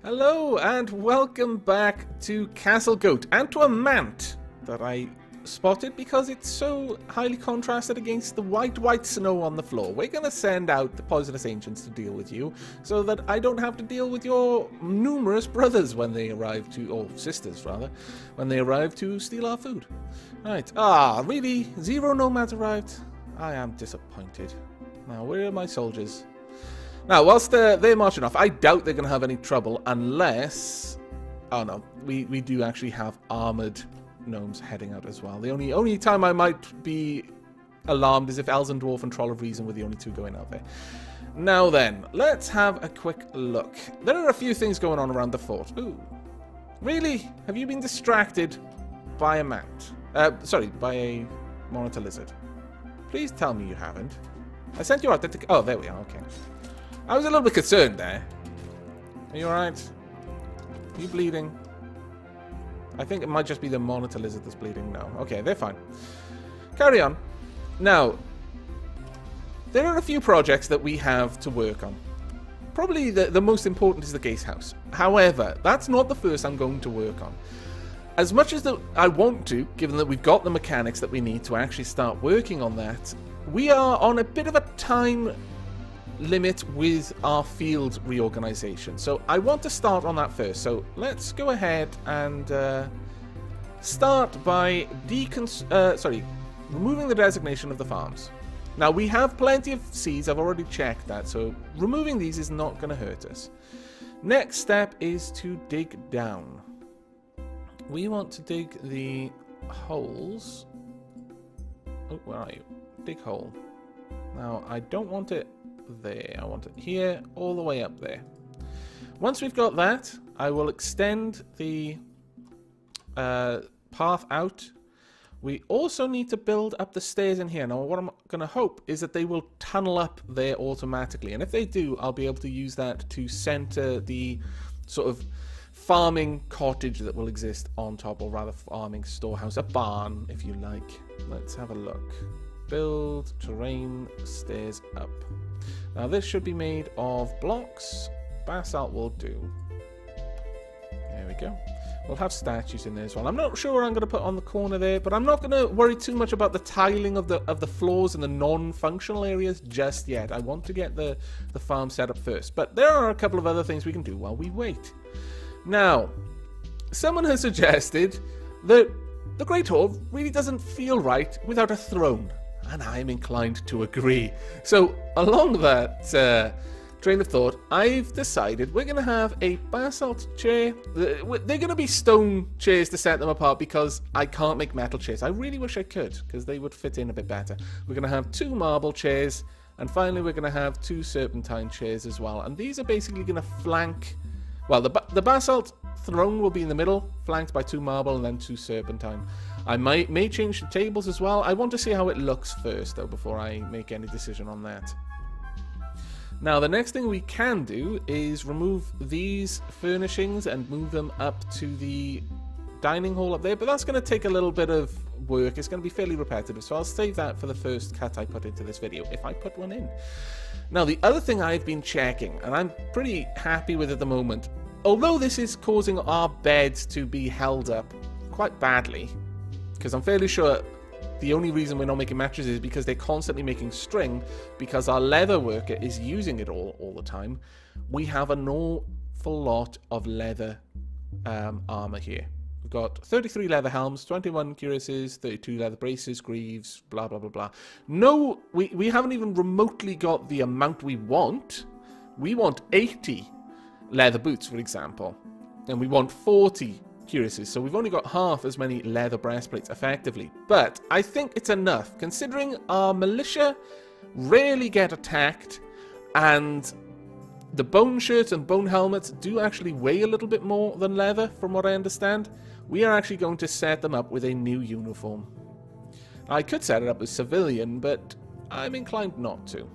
Hello and welcome back to Castlegoat and to a mant that I spotted because it's so highly contrasted against the white snow on the floor. We're going to send out the poisonous ancients to deal with you so that I don't have to deal with your numerous brothers when they arrive to, or sisters rather, when they arrive to steal our food. Right, really? 0 nomads arrived? I am disappointed. Now, where are my soldiers? Now, whilst they're marching off, I doubt they're going to have any trouble unless... Oh no, we do actually have armoured gnomes heading out as well. The only time I might be alarmed is if Elves and Dwarf and Troll of Reason were the only two going out there. Now then, let's have a quick look. There are a few things going on around the fort. Ooh. Really? Have you been distracted by a mant? Sorry, by a monitor lizard. Please tell me you haven't. I sent you out to... Oh, there we are, okay. I was a little bit concerned there. Are you alright? Are you bleeding? I think it might just be the monitor lizard that's bleeding. No. Okay, they're fine. Carry on. Now, there are a few projects that we have to work on. Probably the most important is the gatehouse. However, that's not the first I'm going to work on. As much as I want to, given that we've got the mechanics that we need to actually start working on that, we are on a bit of a time limit with our field reorganization. So I want to start on that first. So let's go ahead and start by removing the designation of the farms. Now we have plenty of seeds. I've already checked that. So removing these is not going to hurt us. Next step is to dig down. We want to dig the holes. Oh, where are you? Dig hole. Now I don't want it there. I want it here, all the way up there. Once we've got that, I will extend the path out. We also need to build up the stairs in here. Now, what I'm going to hope is that they will tunnel up there automatically. And if they do, I'll be able to use that to center the sort of farming cottage that will exist on top, or rather farming storehouse, a barn, if you like. Let's have a look. Build terrain stairs up. Now this should be made of blocks. Basalt will do. There we go. We'll have statues in there as well. I'm not sure what I'm going to put on the corner there, but I'm not going to worry too much about the tiling of the floors and the non-functional areas just yet. I want to get the farm set up first. But there are a couple of other things we can do while we wait. Now, someone has suggested that the Great Hall really doesn't feel right without a throne. And I'm inclined to agree. So, along that train of thought, I've decided we're going to have a basalt chair. They're going to be stone chairs to set them apart because I can't make metal chairs. I really wish I could, because they would fit in a bit better. We're going to have 2 marble chairs, and finally we're going to have 2 serpentine chairs as well. And these are basically going to flank... Well, the basalt throne will be in the middle, flanked by 2 marble and then 2 serpentine. I may change the tables as well. I want to see how it looks first, though, before I make any decision on that. Now, the next thing we can do is remove these furnishings and move them up to the dining hall up there, but that's going to take a little bit of work. It's going to be fairly repetitive, so I'll save that for the first cut I put into this video, if I put one in. Now, the other thing I've been checking, and I'm pretty happy with at the moment, although this is causing our beds to be held up quite badly, because I'm fairly sure the only reason we're not making mattresses is because they're constantly making string, because our leather worker is using it all the time. We have an awful lot of leather armor here. We've got 33 leather helms, 21 cuirasses, 32 leather braces, greaves, blah, blah, blah, blah. No, we haven't even remotely got the amount we want. We want 80 leather boots, for example, and we want 40 cuirasses, so we've only got half as many leather breastplates effectively. But I think it's enough, considering our militia rarely get attacked, and the bone shirts and bone helmets do actually weigh a little bit more than leather, from what I understand. We are actually going to set them up with a new uniform. I could set it up as civilian, but I'm inclined not to.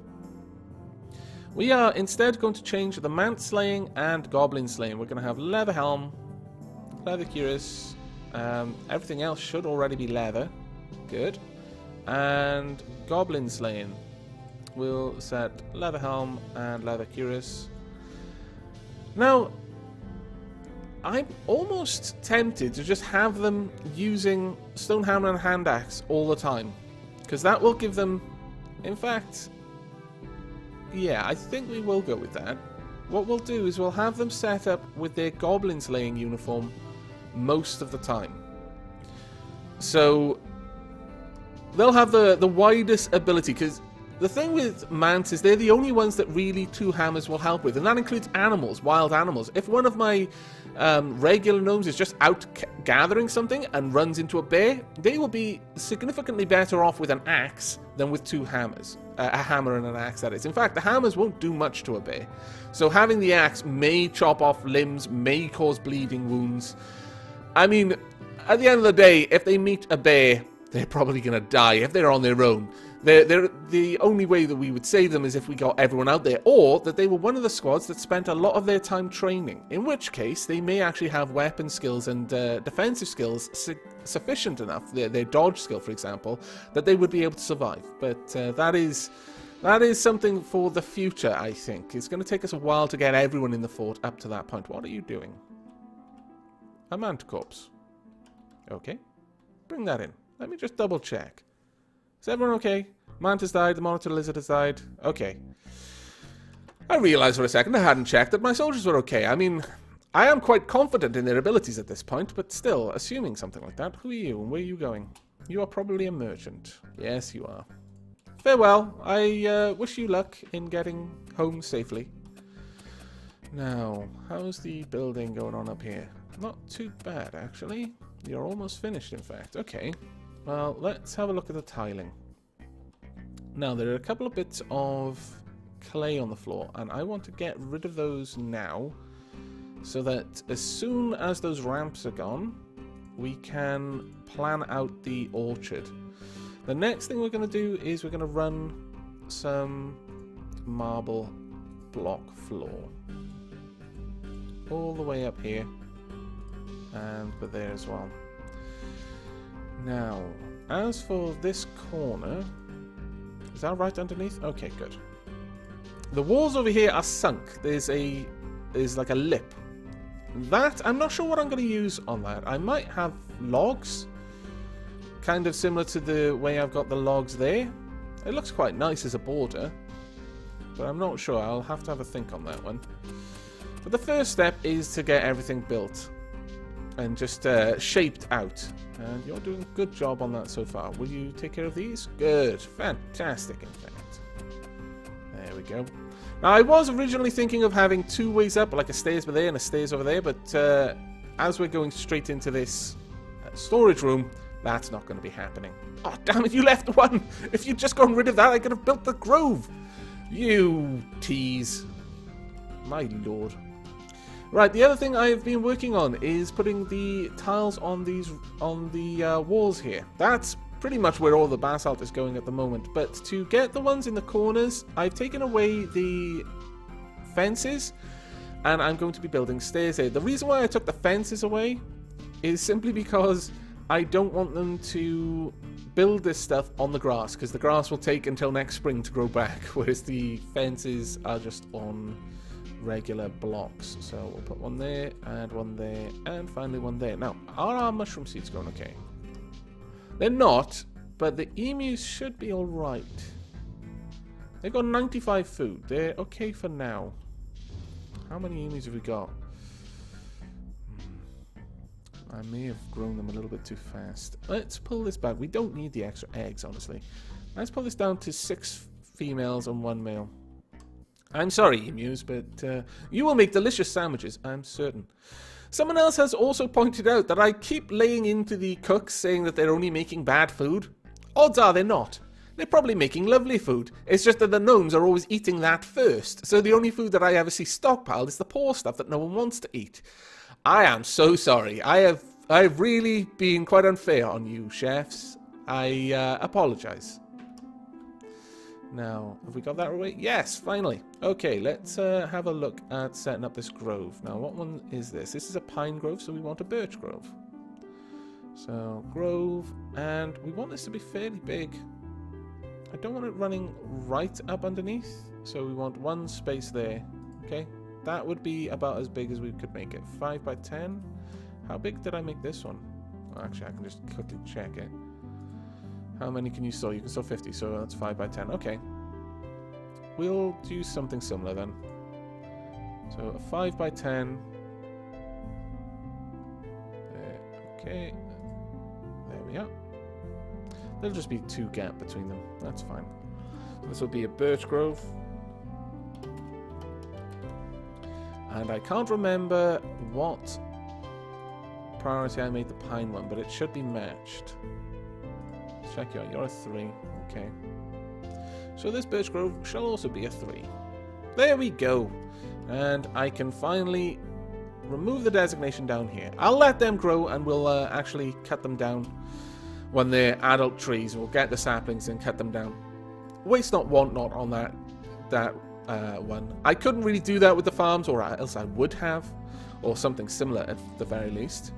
We are instead going to change the mant slaying and goblin slaying. We're going to have leather helm, leather cuirass, everything else should already be leather. Good. And goblin slaying. We'll set leather helm and leather cuirass. Now, I'm almost tempted to just have them using stone hammer and hand axe all the time. Because that will give them... In fact... Yeah, I think we will go with that. What we'll do is we'll have them set up with their goblin slaying uniform most of the time. So they'll have the widest ability, because the thing with Mants is they're the only ones that really two hammers will help with, and that includes animals, wild animals. If one of my regular gnomes is just out gathering something and runs into a bear, they will be significantly better off with an axe than with two hammers. A hammer and an axe, that is. In fact, the hammers won't do much to a bear. So having the axe may chop off limbs, may cause bleeding wounds. I mean, at the end of the day, if they meet a bear, they're probably going to die if they're on their own. The only way that we would save them is if we got everyone out there, or that they were one of the squads that spent a lot of their time training, in which case they may actually have weapon skills and defensive skills sufficient enough, their dodge skill, for example, that they would be able to survive. But that is something for the future, I think. It's going to take us a while to get everyone in the fort up to that point. What are you doing? A Manticorpse. Okay. Bring that in. Let me just double check. Is everyone okay? Mantis died, the monitor lizard has died. Okay. I realized for a second I hadn't checked that my soldiers were okay. I mean, I am quite confident in their abilities at this point, but still, assuming something like that. Who are you and where are you going? You are probably a merchant. Yes, you are. Farewell. I wish you luck in getting home safely. Now, how's the building going on up here? Not too bad, actually. You're almost finished, in fact. Okay. Well, let's have a look at the tiling. Now, there are a couple of bits of clay on the floor, and I want to get rid of those now, so that as soon as those ramps are gone, we can plan out the orchard. The next thing we're going to do is we're going to run some marble block floor. All the way up here, and but there as well. Now, as for this corner, is that right underneath? Okay, good. The walls over here are sunk. There's like a lip. That, I'm not sure what I'm going to use on that. I might have logs, kind of similar to the way I've got the logs there. It looks quite nice as a border, but I'm not sure. I'll have to have a think on that one. But the first step is to get everything built and just shaped out. And you're doing a good job on that so far. Will you take care of these? Good. Fantastic, in fact. There we go. Now, I was originally thinking of having two ways up, like a stairs over there and a stairs over there, but as we're going straight into this storage room, that's not going to be happening. Oh, damn it, you left one! If you'd just gotten rid of that, I could have built the grove! You tease. My lord. Right, the other thing I've been working on is putting the tiles on the walls here. That's pretty much where all the basalt is going at the moment. But to get the ones in the corners, I've taken away the fences, and I'm going to be building stairs there. The reason why I took the fences away is simply because I don't want them to build this stuff on the grass, because the grass will take until next spring to grow back, whereas the fences are just on regular blocks. So we'll put one there, and finally one there. Now, are our mushroom seeds going okay? They're not, but the emus should be alright. They've got 95 food. They're okay for now. How many emus have we got? I may have grown them a little bit too fast. Let's pull this back. We don't need the extra eggs, honestly. Let's pull this down to 6 females and 1 male. I'm sorry, emus, but you will make delicious sandwiches, I'm certain. Someone else has also pointed out that I keep laying into the cooks saying that they're only making bad food. Odds are they're not. They're probably making lovely food. It's just that the gnomes are always eating that first. So the only food that I ever see stockpiled is the poor stuff that no one wants to eat. I am so sorry. I've really been quite unfair on you, chefs. I apologize. Now, have we got that away? Yes, finally. Okay, let's have a look at setting up this grove. Now, what one is this? This is a pine grove, so we want a birch grove. So, grove, and we want this to be fairly big. I don't want it running right up underneath, so we want one space there. Okay, that would be about as big as we could make it. 5 by 10. How big did I make this one? Well, actually, I can just quickly check it. How many can you store? You can store 50, so that's 5 by 10. Okay. We'll do something similar then. So a 5 by 10. Okay. There we are. There'll just be 2 gap between them. That's fine. So this will be a birch grove. And I can't remember what priority I made the pine one, but it should be matched. Let's check you out. You're a 3. Okay. So this birch grove shall also be a 3. There we go. And I can finally remove the designation down here. I'll let them grow and we'll actually cut them down when they're adult trees. We'll get the saplings and cut them down. Waste not, want not on that one. I couldn't really do that with the farms, or else I would have, or something similar at the very least.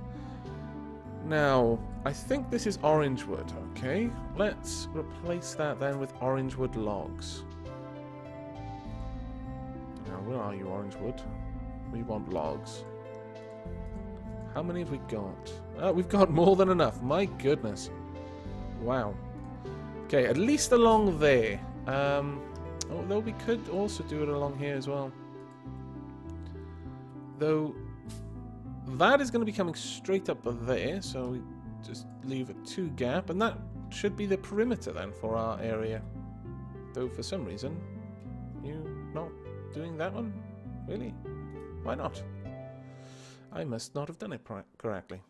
Now, I think this is orange wood, okay? Let's replace that then with orange wood logs. Now, where are you, orange wood? We want logs. How many have we got? Oh, we've got more than enough. My goodness. Wow. Okay, at least along there. Although we could also do it along here as well. Though that is going to be coming straight up there, so we just leave a 2 gap, and that should be the perimeter then for our area. Though for some reason, you not doing that one? Really? Why not? I must not have done it correctly.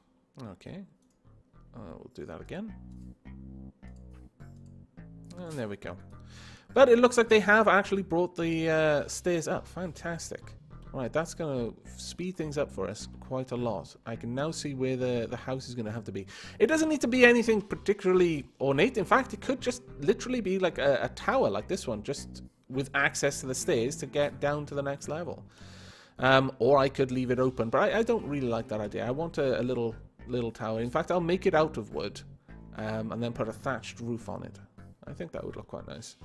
Okay. We'll do that again. And there we go. But it looks like they have actually brought the stairs up. Fantastic. Right, that's going to speed things up for us quite a lot. I can now see where the house is going to have to be. It doesn't need to be anything particularly ornate. In fact, it could just literally be like a tower like this one, just with access to the stairs to get down to the next level. Or I could leave it open, but I don't really like that idea. I want a little tower. In fact, I'll make it out of wood and then put a thatched roof on it. I think that would look quite nice.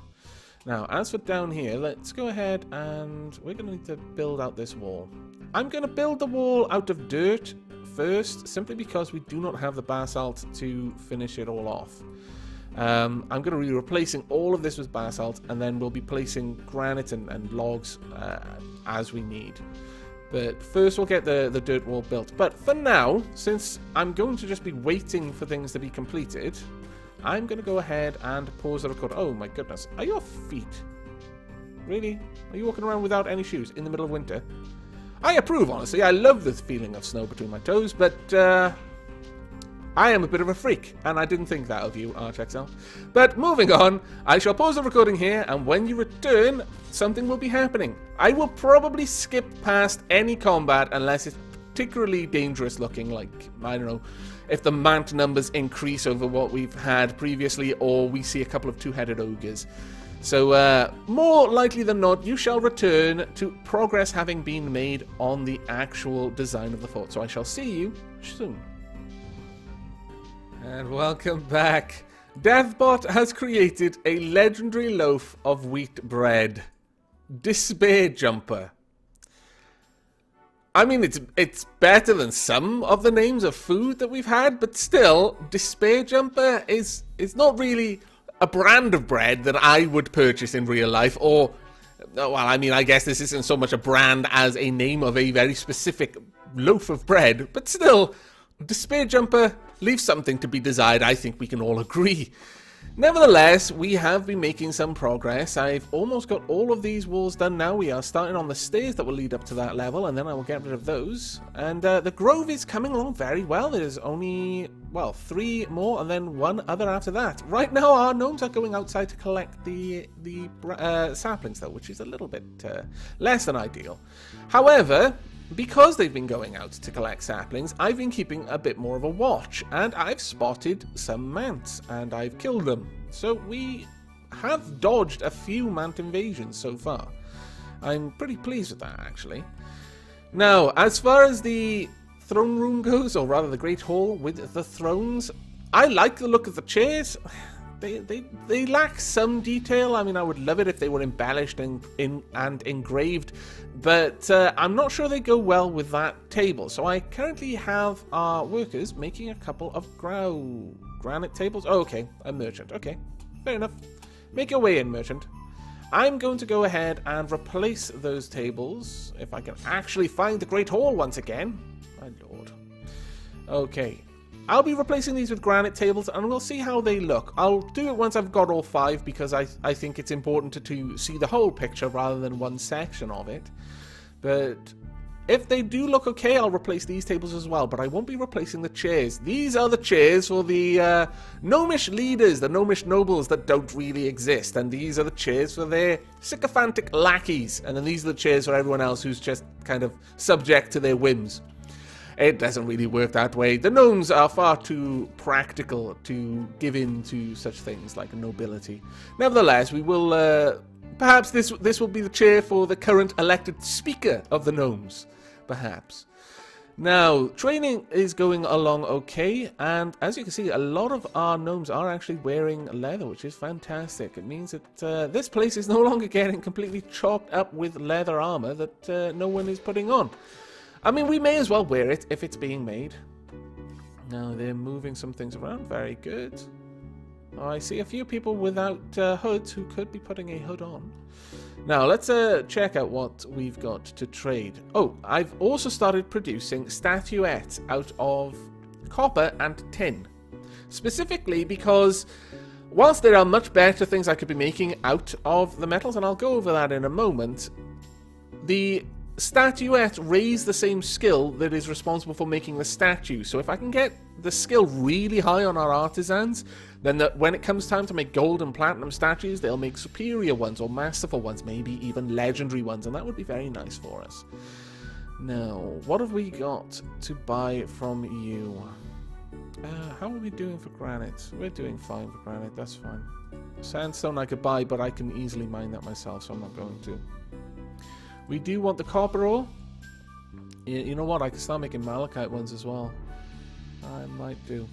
Now, as for down here, let's go ahead and we're going to need to build out this wall. I'm going to build the wall out of dirt first, simply because we do not have the basalt to finish it all off. I'm going to be replacing all of this with basalt, and then we'll be placing granite and logs as we need. But first we'll get the dirt wall built. But for now, since I'm going to just be waiting for things to be completed, I'm going to go ahead and pause the record. Oh my goodness, are your feet? Really? Are you walking around without any shoes in the middle of winter? I approve, honestly. I love the feeling of snow between my toes, but I am a bit of a freak, and I didn't think that of you, ArchXL. But moving on, I shall pause the recording here, and when you return, something will be happening. I will probably skip past any combat unless it's particularly dangerous looking, like, I don't know, if the mount numbers increase over what we've had previously, or we see a couple of 2-headed ogres. So, more likely than not, you shall return to progress having been made on the actual design of the fort. So I shall see you soon. And welcome back. Deathbot has created a legendary loaf of wheat bread. Despairjumper. I mean, it's better than some of the names of food that we've had, but still, Despairjumper is not really a brand of bread that I would purchase in real life, or, well, I mean, I guess this isn't so much a brand as a name of a very specific loaf of bread, but still, Despairjumper leaves something to be desired, I think we can all agree. Nevertheless, we have been making some progress. I've almost got all of these walls done now. We are starting on the stairs that will lead up to that level, and then I will get rid of those. And the grove is coming along very well. There's only, well, 3 more, and then 1 other after that. Right now, our gnomes are going outside to collect the saplings, though, which is a little bit less than ideal. However, because they've been going out to collect saplings, I've been keeping a bit more of a watch, and I've spotted some mants, and I've killed them. So we have dodged a few mant invasions so far. I'm pretty pleased with that, actually. Now, as far as the throne room goes, or rather the Great Hall with the thrones, I like the look of the chairs. they lack some detail. I mean, I would love it if they were embellished and engraved, but I'm not sure they go well with that table. So I currently have our workers making a couple of granite tables. Oh, okay, a merchant. Okay, fair enough. Make your way in, merchant. I'm going to go ahead and replace those tables if I can actually find the Great Hall once again. My lord. Okay. I'll be replacing these with granite tables, and we'll see how they look. I'll do it once I've got all 5, because I think it's important to see the whole picture rather than one section of it. But if they do look okay, I'll replace these tables as well, but I won't be replacing the chairs. These are the chairs for the gnomish leaders, the gnomish nobles that don't really exist, and these are the chairs for their sycophantic lackeys, and then these are the chairs for everyone else who's just kind of subject to their whims. It doesn't really work that way. The gnomes are far too practical to give in to such things like nobility. Nevertheless, we will... perhaps this will be the chair for the current elected speaker of the gnomes. Perhaps. Now, training is going along okay, and as you can see, a lot of our gnomes are actually wearing leather, which is fantastic. It means that this place is no longer getting completely chopped up with leather armor that no one is putting on. I mean, we may as well wear it if it's being made. Now, they're moving some things around. Very good. Oh, I see a few people without hoods who could be putting a hood on. Now, let's check out what we've got to trade. Oh, I've also started producing statuettes out of copper and tin. Specifically because, whilst there are much better things I could be making out of the metals, and I'll go over that in a moment, the statuette raise the same skill that is responsible for making the statue. So if I can get the skill really high on our artisans, then when it comes time to make gold and platinum statues, they'll make superior ones or masterful ones, maybe even legendary ones, and that would be very nice for us. Now, what have we got to buy from you? How are we doing for granite? We're doing fine for granite, that's fine. Sandstone I could buy, but I can easily mine that myself, so I'm not going to. We do want the copper ore. You know what? I can start making malachite ones as well. I might do.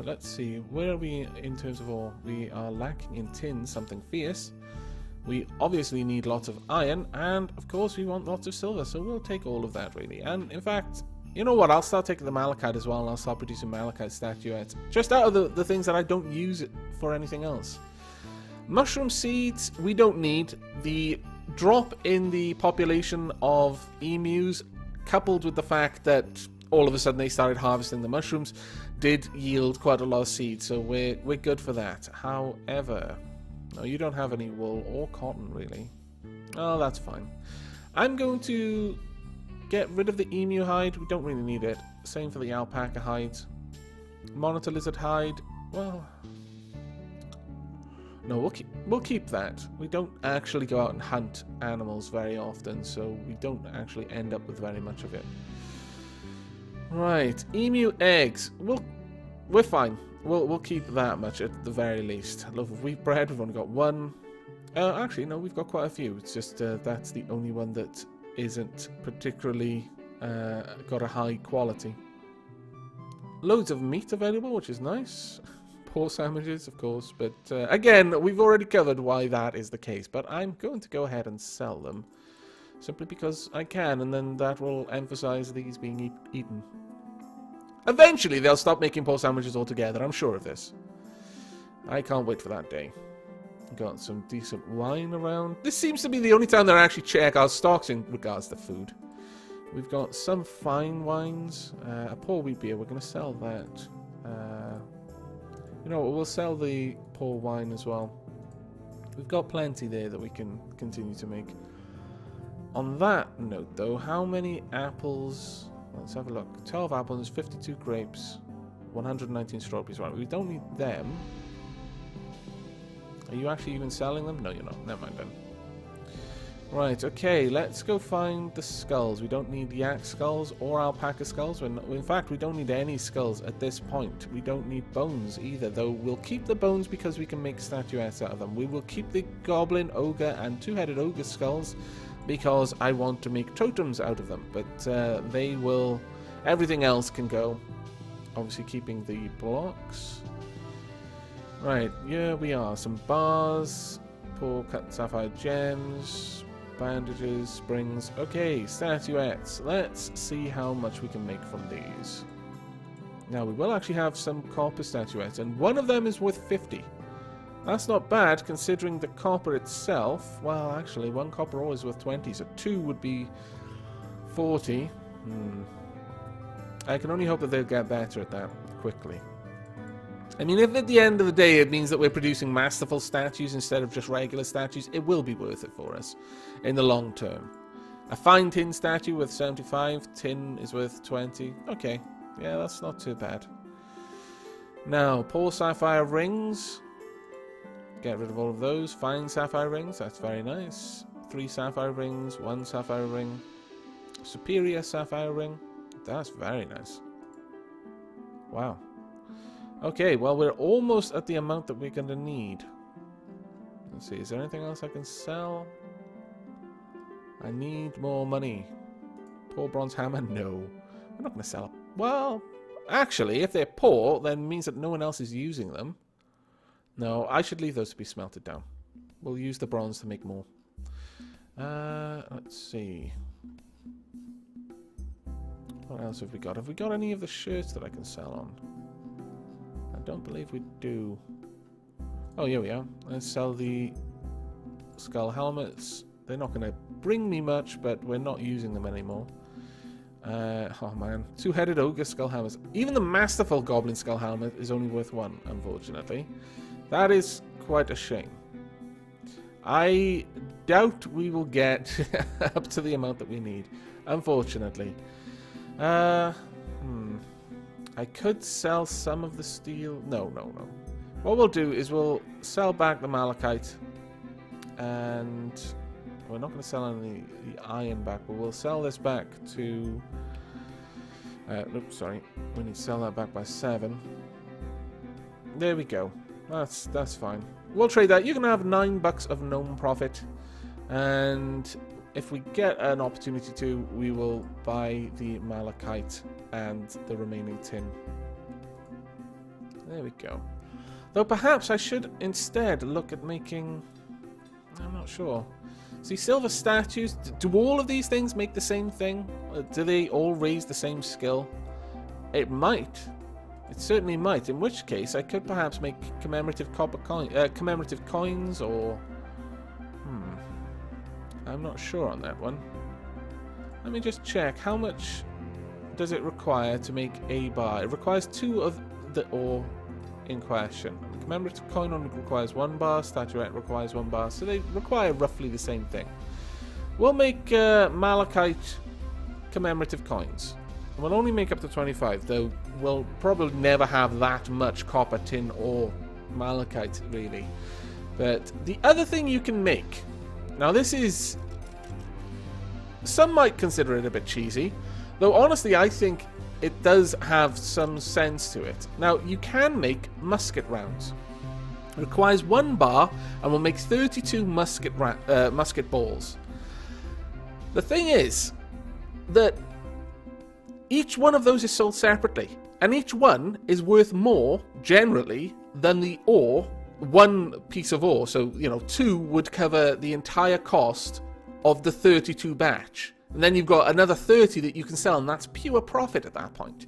Let's see. Where are we in terms of ore? We are lacking in tin, something fierce. We obviously need lots of iron, and of course we want lots of silver, so we'll take all of that really. And in fact, you know what? I'll start taking the malachite as well, and I'll start producing malachite statuettes. Just out of the things that I don't use it for anything else. Mushroom seeds, we don't need. The drop in the population of emus, coupled with the fact that all of a sudden they started harvesting the mushrooms, did yield quite a lot of seeds, so we're good for that. However, no, you don't have any wool or cotton really. Oh, that's fine. I'm going to get rid of the emu hide. We don't really need it. Same for the alpaca hide. Monitor lizard hide. Well, no, we'll keep that. We don't actually go out and hunt animals very often, so we don't actually end up with very much of it. Right, emu eggs. We're fine. We'll keep that much at the very least. Loaf of wheat bread. We've only got one. Actually, no, we've got quite a few. It's just that's the only one that isn't particularly got a high quality. Loads of meat available, which is nice. Pork sandwiches, of course, but again, we've already covered why that is the case, but I'm going to go ahead and sell them, simply because I can, and then that will emphasize these being eaten. Eventually, they'll stop making pork sandwiches altogether, I'm sure of this. I can't wait for that day. Got some decent wine around. This seems to be the only time that I actually check our stocks in regards to food. We've got some fine wines, a poor wheat beer, we're going to sell that. You know what, we'll sell the poor wine as well. We've got plenty there that we can continue to make. On that note though, how many apples? Let's have a look. 12 apples, 52 grapes, 119 strawberries. Right, we don't need them. Are you actually even selling them? No, you're not. Never mind then. Right, okay, let's go find the skulls. We don't need yak skulls or alpaca skulls. In fact, we don't need any skulls at this point. We don't need bones either, though we'll keep the bones because we can make statuettes out of them. We will keep the goblin, ogre, and two-headed ogre skulls because I want to make totems out of them. But they will... everything else can go. Obviously keeping the blocks. Right, here we are. Some bars, poor cut sapphire gems, bandages, springs. Okay, statuettes. Let's see how much we can make from these. Now, we will actually have some copper statuettes, and one of them is worth 50. That's not bad, considering the copper itself. Well, actually, one copper ore is worth 20, so 2 would be 40. I can only hope that they'll get better at that quickly. I mean, if at the end of the day it means that we're producing masterful statues instead of just regular statues, it will be worth it for us in the long term. A fine tin statue worth 75, tin is worth 20. Okay, yeah, that's not too bad. Now, poor sapphire rings. Get rid of all of those. Fine sapphire rings, that's very nice. 3 sapphire rings, 1 sapphire ring. Superior sapphire ring, that's very nice. Wow. Okay, well, we're almost at the amount that we're going to need. Let's see, is there anything else I can sell? I need more money. Poor bronze hammer? No. I'm not going to sell it. Well, actually, if they're poor, then it means that no one else is using them. No, I should leave those to be smelted down. We'll use the bronze to make more. Let's see. What else have we got? Have we got any of the shirts that I can sell on? I don't believe we do. Oh, here we are. Let's sell the skull helmets. They're not going to bring me much, but we're not using them anymore. Oh man, 2-headed ogre skull helmets. Even the masterful goblin skull helmet is only worth 1, unfortunately. That is quite a shame. I doubt we will get up to the amount that we need, unfortunately. I could sell some of the steel. No. What we'll do is we'll sell back the malachite, and we're not going to sell any the iron back, but we'll sell this back to... oops, sorry. We need to sell that back by 7. There we go. That's fine. We'll trade that. You can have $9 of gnome profit, and if we get an opportunity to, we will buy the malachite and the remaining tin. There we go. Though perhaps I should instead look at making... I'm not sure. See, silver statues, do all of these things make the same thing? Do they all raise the same skill? It might. It certainly might. In which case, I could perhaps make commemorative coins, or... I'm not sure on that one. Let me just check. How much does it require to make a bar? It requires 2 of the ore in question. Commemorative coin requires 1 bar, statuette requires 1 bar, so they require roughly the same thing. We'll make malachite commemorative coins. We'll only make up to 25, though we'll probably never have that much copper, tin, or malachite, really. But the other thing you can make... Now, this is... Some might consider it a bit cheesy, though honestly I think it does have some sense to it. Now, you can make musket rounds. It requires 1 bar, and will make 32 musket balls. The thing is that each one of those is sold separately, and each one is worth more, generally, than the ore. 1 piece of ore, so, 2 would cover the entire cost of the 32 batch. And then you've got another 30 that you can sell, and that's pure profit at that point.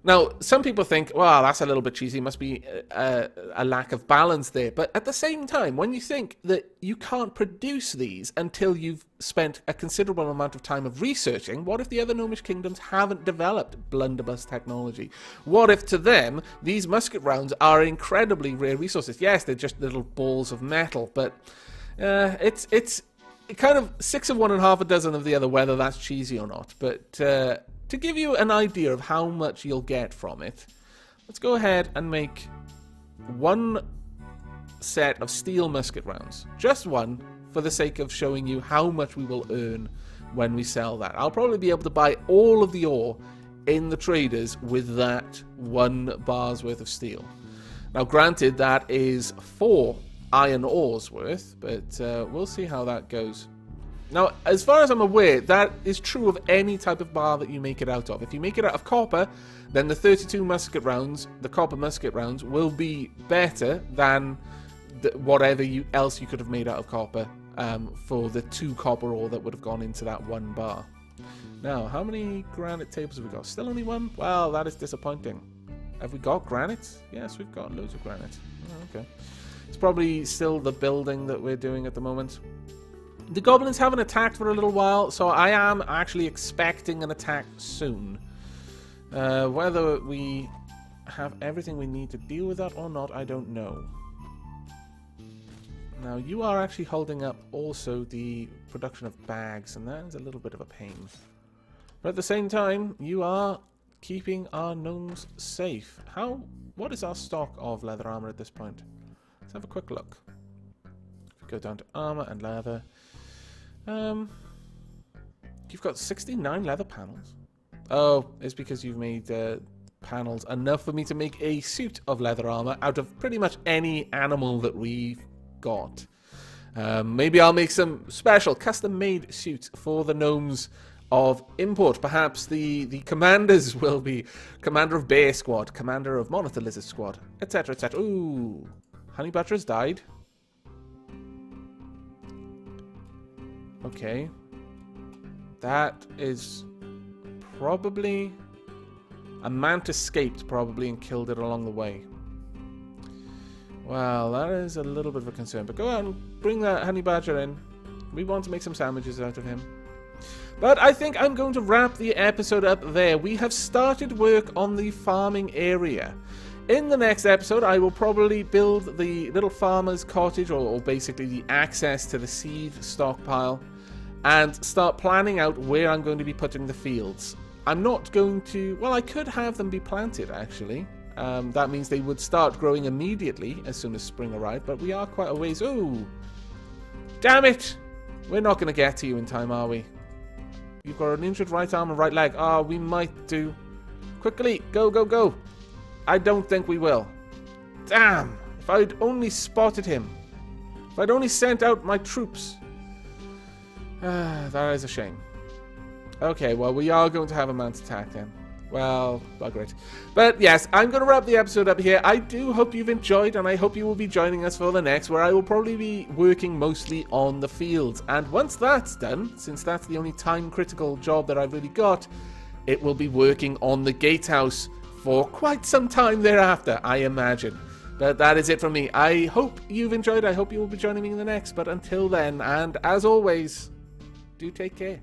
Now, some people think, well, that's a little bit cheesy, must be a lack of balance there. But at the same time, when you think that you can't produce these until you've spent a considerable amount of time of researching, what if the other gnomish kingdoms haven't developed blunderbuss technology? What if to them, these musket rounds are incredibly rare resources? Yes, they're just little balls of metal, but it's kind of 6 of one and half a dozen of the other, whether that's cheesy or not. But... to give you an idea of how much you'll get from it, let's go ahead and make 1 set of steel musket rounds. Just 1, for the sake of showing you how much we will earn when we sell that. I'll probably be able to buy all of the ore in the traders with that 1 bar's worth of steel. Now, granted, that is 4 iron ores worth, but we'll see how that goes. Now, as far as I'm aware, that is true of any type of bar that you make it out of. If you make it out of copper, then the 32 musket rounds, the copper musket rounds, will be better than whatever else you could have made out of copper for the 2 copper ore that would have gone into that 1 bar. Now, how many granite tables have we got? Still only 1? Well, that is disappointing. Have we got granite? Yes, we've got loads of granite. Oh, okay. It's probably still the building that we're doing at the moment. The goblins haven't attacked for a little while, so I am actually expecting an attack soon. Whether we have everything we need to deal with that or not, I don't know. Now, you are actually holding up also the production of bags, and that is a little bit of a pain. But at the same time, you are keeping our gnomes safe. What is our stock of leather armor at this point? Let's have a quick look. If we go down to armor and leather, you've got 69 leather panels. Oh, it's because you've made panels enough for me to make a suit of leather armor out of pretty much any animal that we've got. Maybe I'll make some special custom-made suits for the gnomes of import. Perhaps the commanders will be commander of bear squad, commander of monitor lizard squad, etc, etc. Ooh, honey badger has died. Okay, that is probably a mant escaped probably and killed it along the way. Well, that is a little bit of a concern, but go out and bring that honey badger in. We want to make some sandwiches out of him. But I think I'm going to wrap the episode up there. We have started work on the farming area. In the next episode, I will probably build the little farmer's cottage, or basically the access to the seed stockpile, and start planning out where I'm going to be putting the fields. I'm not going to... Well, I could have them be planted, actually. That means they would start growing immediately as soon as spring arrived, but we are quite a ways... Ooh! Damn it! We're not going to get to you in time, are we? You've got an injured right arm and right leg. Ah, we might do. Quickly, go, go, go. I don't think we will. Damn! If I'd only spotted him. If I'd only sent out my troops. That is a shame. Okay, well, we are going to have a man's attack then. Well, bugger it. But yes, I'm going to wrap the episode up here. I do hope you've enjoyed, and I hope you will be joining us for the next, where I will probably be working mostly on the fields. And once that's done, since that's the only time-critical job that I've really got, it will be working on the gatehouse for quite some time thereafter, I imagine. But that is it from me. I hope you've enjoyed. I hope you will be joining me in the next. But until then, and as always, do take care.